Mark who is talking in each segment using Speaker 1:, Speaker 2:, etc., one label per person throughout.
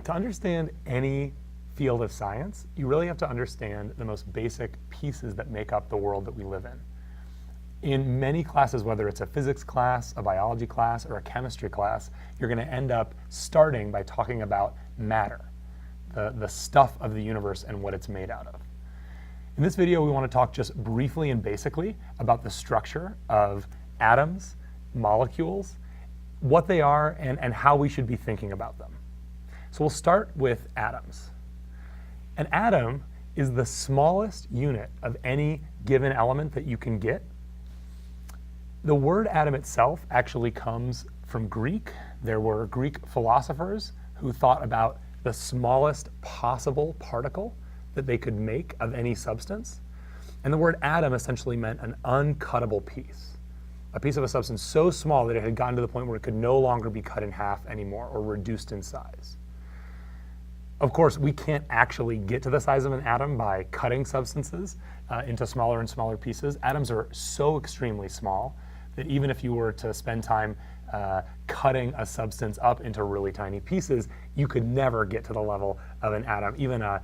Speaker 1: To understand any field of science, you really have to understand the most basic pieces that make up the world that we live in. In many classes, whether it's a physics class, a biology class, or a chemistry class, you're going to end up starting by talking about matter, the stuff of the universe and what it's made out of. In this video, we want to talk just briefly and basically about the structure of atoms, molecules, what they are, and how we should be thinking about them. So we'll start with atoms. An atom is the smallest unit of any given element that you can get. The word atom itself actually comes from Greek. There were Greek philosophers who thought about the smallest possible particle that they could make of any substance. And the word atom essentially meant an uncuttable piece, a piece of a substance so small that it had gotten to the point where it could no longer be cut in half anymore or reduced in size. Of course, we can't actually get to the size of an atom by cutting substances into smaller and smaller pieces. Atoms are so extremely small that even if you were to spend time cutting a substance up into really tiny pieces, you could never get to the level of an atom. Even a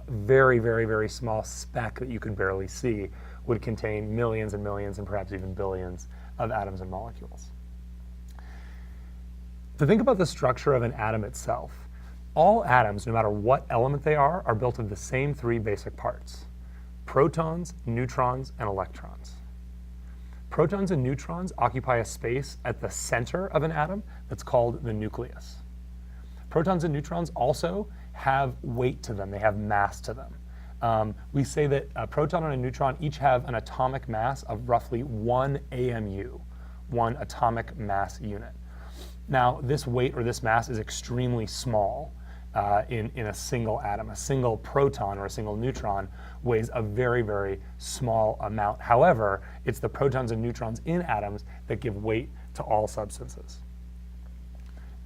Speaker 1: very, very, very small speck that you could barely see would contain millions and millions and perhaps even billions of atoms and molecules. To think about the structure of an atom itself, all atoms, no matter what element they are built of the same three basic parts: protons, neutrons, and electrons. Protons and neutrons occupy a space at the center of an atom that's called the nucleus. Protons and neutrons also have weight to them. They have mass to them. We say that a proton and a neutron each have an atomic mass of roughly 1 AMU, 1 atomic mass unit. Now, this weight or this mass is extremely small in a single atom. A single proton or a single neutron weighs a very, very small amount. However, it's the protons and neutrons in atoms that give weight to all substances.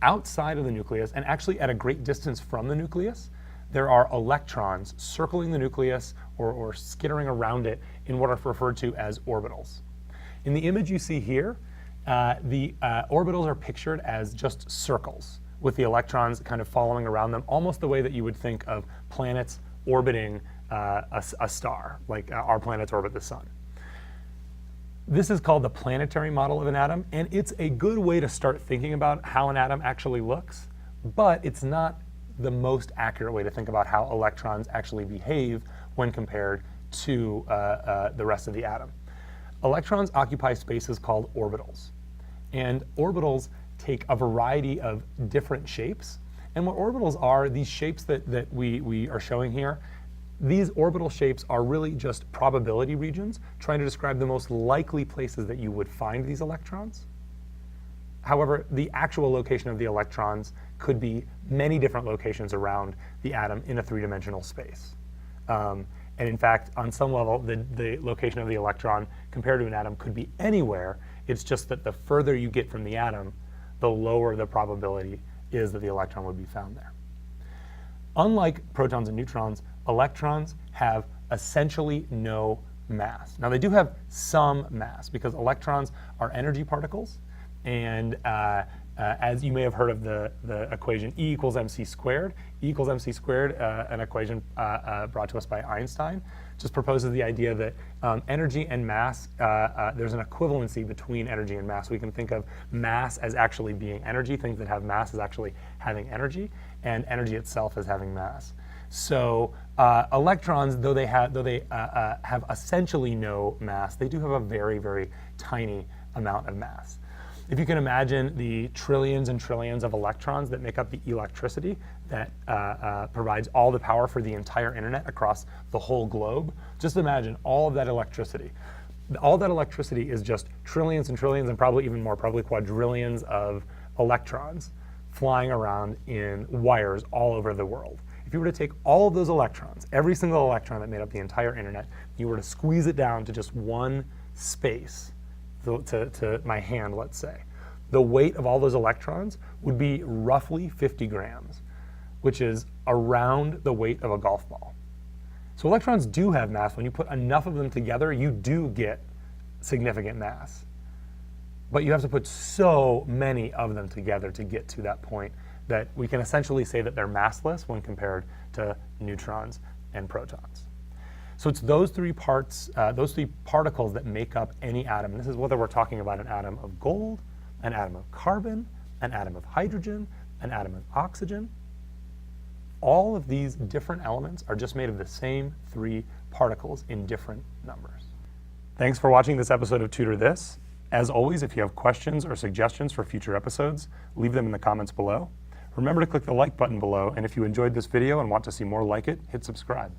Speaker 1: Outside of the nucleus, and actually at a great distance from the nucleus, there are electrons circling the nucleus or skittering around it in what are referred to as orbitals. In the image you see here, the orbitals are pictured as just circles, with the electrons kind of following around them, almost the way that you would think of planets orbiting a star, like our planets orbit the sun. This is called the planetary model of an atom, and it's a good way to start thinking about how an atom actually looks, but it's not the most accurate way to think about how electrons actually behave when compared to the rest of the atom. Electrons occupy spaces called orbitals, and orbitals take a variety of different shapes. And what orbitals are, these shapes that we are showing here, these orbital shapes are really just probability regions trying to describe the most likely places that you would find these electrons. However, the actual location of the electrons could be many different locations around the atom in a three-dimensional space. And in fact, on some level, the location of the electron compared to an atom could be anywhere. It's just that the further you get from the atom, the lower the probability is that the electron would be found there. Unlike protons and neutrons, electrons have essentially no mass. Now, they do have some mass because electrons are energy particles, and as you may have heard of the equation E equals mc squared. E equals mc squared, an equation brought to us by Einstein, just proposes the idea that energy and mass, there's an equivalency between energy and mass. We can think of mass as actually being energy, things that have mass as actually having energy, and energy itself as having mass. So electrons, though they have essentially no mass, they do have a very, very tiny amount of mass. If you can imagine the trillions and trillions of electrons that make up the electricity that provides all the power for the entire internet across the whole globe, just imagine all of that electricity. All that electricity is just trillions and trillions and probably even more, probably quadrillions of electrons flying around in wires all over the world. If you were to take all of those electrons, every single electron that made up the entire internet, you were to squeeze it down to just one space, to my hand, let's say, the weight of all those electrons would be roughly 50 grams, which is around the weight of a golf ball. So electrons do have mass. When you put enough of them together, you do get significant mass. But you have to put so many of them together to get to that point that we can essentially say that they're massless when compared to neutrons and protons. So it's those three parts, those three particles that make up any atom. And this is whether we're talking about an atom of gold, an atom of carbon, an atom of hydrogen, an atom of oxygen. All of these different elements are just made of the same three particles in different numbers. Thanks for watching this episode of Tutor This. As always, if you have questions or suggestions for future episodes, leave them in the comments below. Remember to click the like button below, and if you enjoyed this video and want to see more like it, hit subscribe.